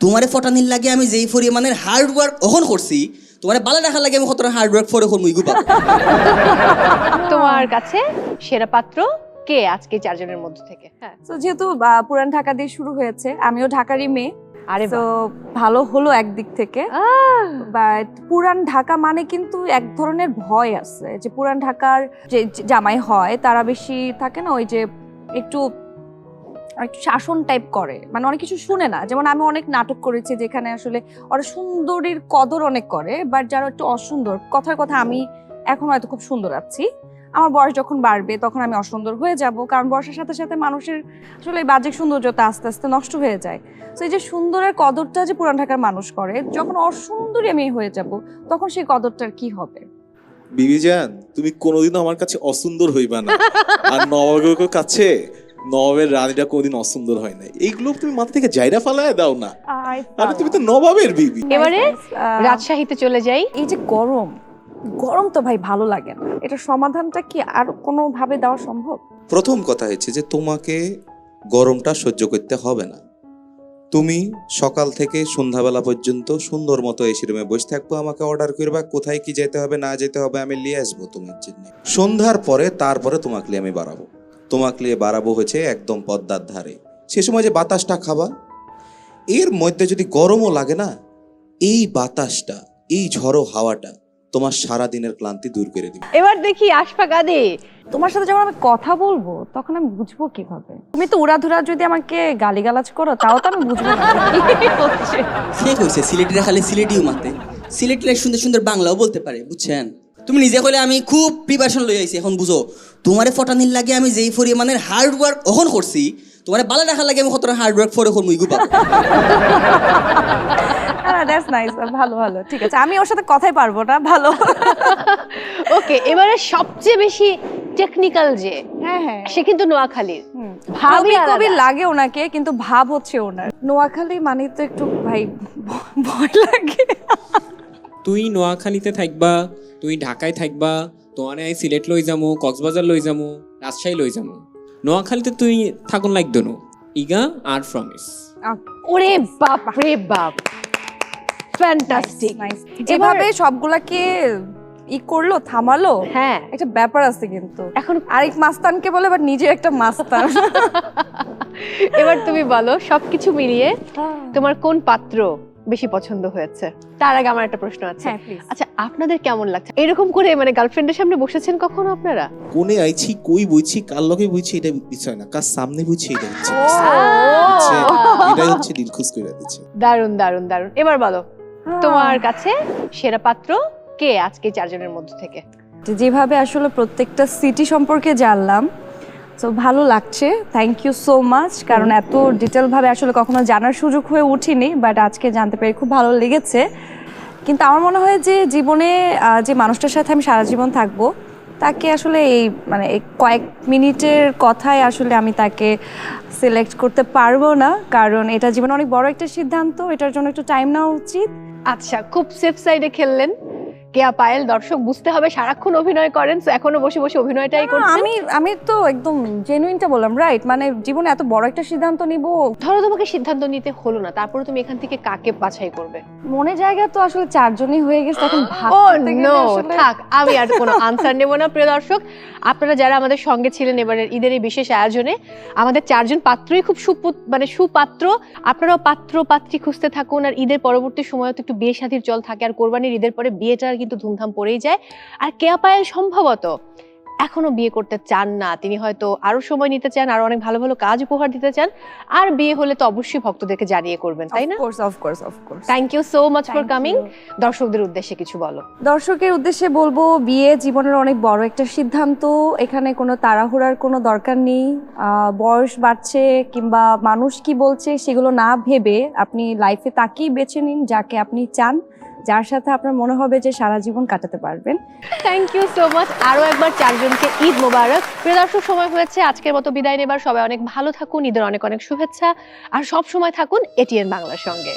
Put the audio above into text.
তোমারে ফটানির লাগে আমি যেই পরিমাণের হার্ড ওয়ার্ক অহন করছি তোমারে বালা দেখা লাগে আমি কতটা হার্ড ওয়ার্ক পরে করবো ইগু পাবো। তোমার কাছে সেরা পাত্র কে আজকে চারজনের মধ্যে থেকে? হ্যাঁ, তো যেহেতু পুরান ঢাকা দিয়ে শুরু হয়েছে, আমিও ঢাকারই মেয়ে, আরে তো ভালো হলো একদিক থেকে। বাট পুরান ঢাকা মানে কিন্তু এক ধরনের ভয় আছে যে পুরান ঢাকার যে জামাই হয় তারা বেশি থাকে না, ওই যে একটু একটু শাসন টাইপ করে, মানে অনেক কিছু শুনে না। যেমন আমি অনেক নাটক করেছি যেখানে আসলে ওরা সুন্দরীর কদর অনেক করে, বাট যারা একটু অসুন্দর, কথার কথা আমি এখন হয়তো খুব সুন্দর আছি, আমার বয়স যখন বাড়বে তখন আমি অসুন্দর হয়ে যাব, কারণ বয়সের সাথে সাথে মানুষের আসলে এই বাহ্যিক সৌন্দর্যতা আস্তে আস্তে নষ্ট হয়ে যায়। তো এই যে সুন্দরের কদরটা যে পুরান ঢাকার মানুষ করে, যখন অসুন্দরী আমি হয়ে যাব তখন সেই কদরটার কি হবে? বিবিজান, তুমি কোনোদিনও আমার কাছে অসুন্দর হইবা না, আর নবাবের কাছে নবাবের রানীটা কোনোদিন অসুন্দর হয় না। এইগুলো তুমি মাথা থেকে জায়রা ফালায় দাও না। আরে তুমি তো নবাবের বিবি। এবারে রাজশাহীতে চলে যাই। এই যে গরম, গরম তো ভাই ভালো লাগে না, এটা সমাধানটা কি আর কোনো ভাবে দেওয়া সম্ভব? প্রথম কথা হচ্ছে যে তোমাকে গরমটা সহ্য করতে হবে না। তুমি সকাল থেকে সন্ধ্যাবেলা পর্যন্ত সুন্দর মতো এসি রুমে বসে থাকবো, আমাকে অর্ডার করবা কোথায় কি যেতে হবে না যেতে হবে, আমি নিয়ে আসবো তোমার জন্য। সন্ধ্যার পরে তারপরে তোমাকে নিয়ে আমি বাড়াবো, তোমাকে নিয়ে বাড়াবো হচ্ছে একদম পদ্মার ধারে। সে সময় যে বাতাসটা খাবা, এর মধ্যে যদি গরমও লাগে না, এই বাতাসটা, এই ঝড়ো হাওয়াটা তোমার সারা দিনের ক্লান্তি দূর করে দিবে। এবার দেখি আশফাক আদি, তোমার সাথে যখন আমি কথা বলবো তখন আমি বুঝবো কিভাবে? তুমি তো উড়াধুরা যদি আমাকে গালিগালাজ করো তাও তো আমি বুঝবো না কি হচ্ছে। সে কইছে সিলেটিরা খালি সিলেটিও মাতে, সিলেটিরা সুন্দর সুন্দর বাংলাও বলতে পারে, বুঝছেন? তুমি নিজে কইলে আমি খুব প্রিপারেশন লই আইছি, এখন বুঝো তোমারে ফটানির লাগে আমি যেই পরিমাণের হার্ড ওয়ার্ক অহন করছি তোমারে বালা দেখা লাগে আমি কতটা হার্ড ওয়ার্ক পরে করবো ইগু পাবো। দ্যাটস নাইস, ভালো ভালো, ঠিক আছে, আমি ওর সাথে কথাই পারবো না, ভালো। ওকে, এবারে সবচেয়ে বেশি টেকনিক্যাল যে, হ্যাঁ হ্যাঁ, সে কিন্তু নোয়াখালীর। ভাবি আলাদা। কবি লাগে ওনাকে, কিন্তু ভাব হচ্ছে ওনার। নোয়াখালী মানে তো একটু ভাই ভয় লাগে। তুই নোয়াখালীতে থাকবা, তুই ঢাকায় থাকবা, তোমারে আই সিলেট লই যামু, কক্সবাজার লই যামু, রাজশাহী লই যামু। নোয়াখালীতে তুই থাকুন লাগতো না, ইগা আর প্রমিস। ওরে বাপ রে বাপ, ফ্যান্টাস্টিক। যেভাবে সবগুলাকে করলো, থামালো, হ্যাঁ, একটা ব্যাপার আছে কিন্তু। এখন আরেক মাস্তানকে বলে বাট নিজে একটা মাস্তান। এবার তুমি বলো সবকিছু মিলিয়ে তোমার কোন পাত্র বেশি পছন্দ হয়েছে? তার আগে আমার একটা প্রশ্ন আছে। হ্যাঁ, please। আচ্ছা, আপনাদের কেমন লাগছে এরকম করে, মানে গার্লফ্রেন্ডের সামনে বসেছেন কখনো আপনারা? কোনে আইছি, কই বইছি, কার লগে বইছি এটা বিষয় না, কার সামনে বইছি এটা হচ্ছে এটাই হচ্ছে দিল খুশ করে দিচ্ছে। দারুন দারুন দারুন। এবার বলো তোমার কাছে সেরা পাত্র কে আজকে চারজনের মধ্যে থেকে? যেভাবে আসলে প্রত্যেকটা সিটি সম্পর্কে জানলাম, তো ভালো লাগছে, থ্যাংক ইউ সো মাচ, কারণ এত ডিটেল ভাবে আসলে কখনো জানার সুযোগ হয়ে উঠিনি, বাট আজকে জানতে পেরে খুব ভালো লেগেছে। কিন্তু আমার মনে হয় যে জীবনে যে মানুষটার সাথে আমি সারা জীবন থাকবো, তাকে আসলে এই মানে এই কয়েক মিনিটের কথায় আসলে আমি তাকে সিলেক্ট করতে পারবো না, কারণ এটা জীবনে অনেক বড় একটা সিদ্ধান্ত, এটার জন্য একটু টাইম নেওয়া উচিত। আচ্ছা, খুব সেফ সাইডে খেললেন কেয়া পায়েল। দর্শক বুঝতে হবে সারাক্ষণ অভিনয় করেন, তো এখনো বসে বসে অভিনয়টাই করছেন। আমি তো একদম জেনুইনটা বললাম, রাইট? মানে জীবনে এত বড় একটা সিদ্ধান্ত নিব, ধরো তোমাকে সিদ্ধান্ত নিতে হলো না, তারপরে তুমি এখান থেকে কাকে বাছাই করবে? মনে জায়গা তো আসলে চারজনই হয়ে গেছে, এখন ও ভাবতে গেলে নো, আসলে থাক, আমি আর কোনো আনসার নেব না। প্রিয় দর্শক, আপনারা যারা আমাদের সঙ্গে ছিলেন এবারের ঈদের এই বিশেষ আয়োজনে, আমাদের চারজন পাত্রই খুব সুপাত্র। আপনারাও পাত্র পাত্রী খুঁজতে থাকুন, আর ঈদের পরবর্তী সময় তো একটু বিয়ে শাদীর চল থাকে, আর কোরবানির ঈদের পরে বিয়েটার কিন্তু ধুমধাম পড়েই যায়। আর কেয়া পায়েল সম্ভবত এখনো বিয়ে করতে চান না, তিনি হয়তো আরো সময় নিতে চান, আরো অনেক ভালো ভালো কাজ উপহার দিতে চান, আর বিয়ে হলে তো অবশ্যই ভক্তদেরকে জানিয়ে করবেন, তাই না? Of course. Thank you so much for Thank coming. you. দর্শকদের উদ্দেশ্যে কিছু বলো। দর্শকের উদ্দেশ্যে বলবো, বিয়ে জীবনের অনেক বড় একটা সিদ্ধান্ত, এখানে কোনো তাড়াহুড়ার কোনো দরকার নেই। বয়স বাড়ছে কিংবা মানুষ কি বলছে সেগুলো না ভেবে আপনি লাইফে তাকেই বেছে নিন যাকে আপনি চান, যার সাথে আপনার মনে হবে যে সারা জীবন কাটাতে পারবেন। Thank you so much. আরো একবার চারজনকে ঈদ মোবারক। প্রিয় দর্শক, সময় হয়েছে আজকের মতো বিদায় নেবার। সবাই অনেক ভালো থাকুন, ঈদের অনেক অনেক শুভেচ্ছা, আর সব সময় থাকুন এটিএন বাংলার সঙ্গে।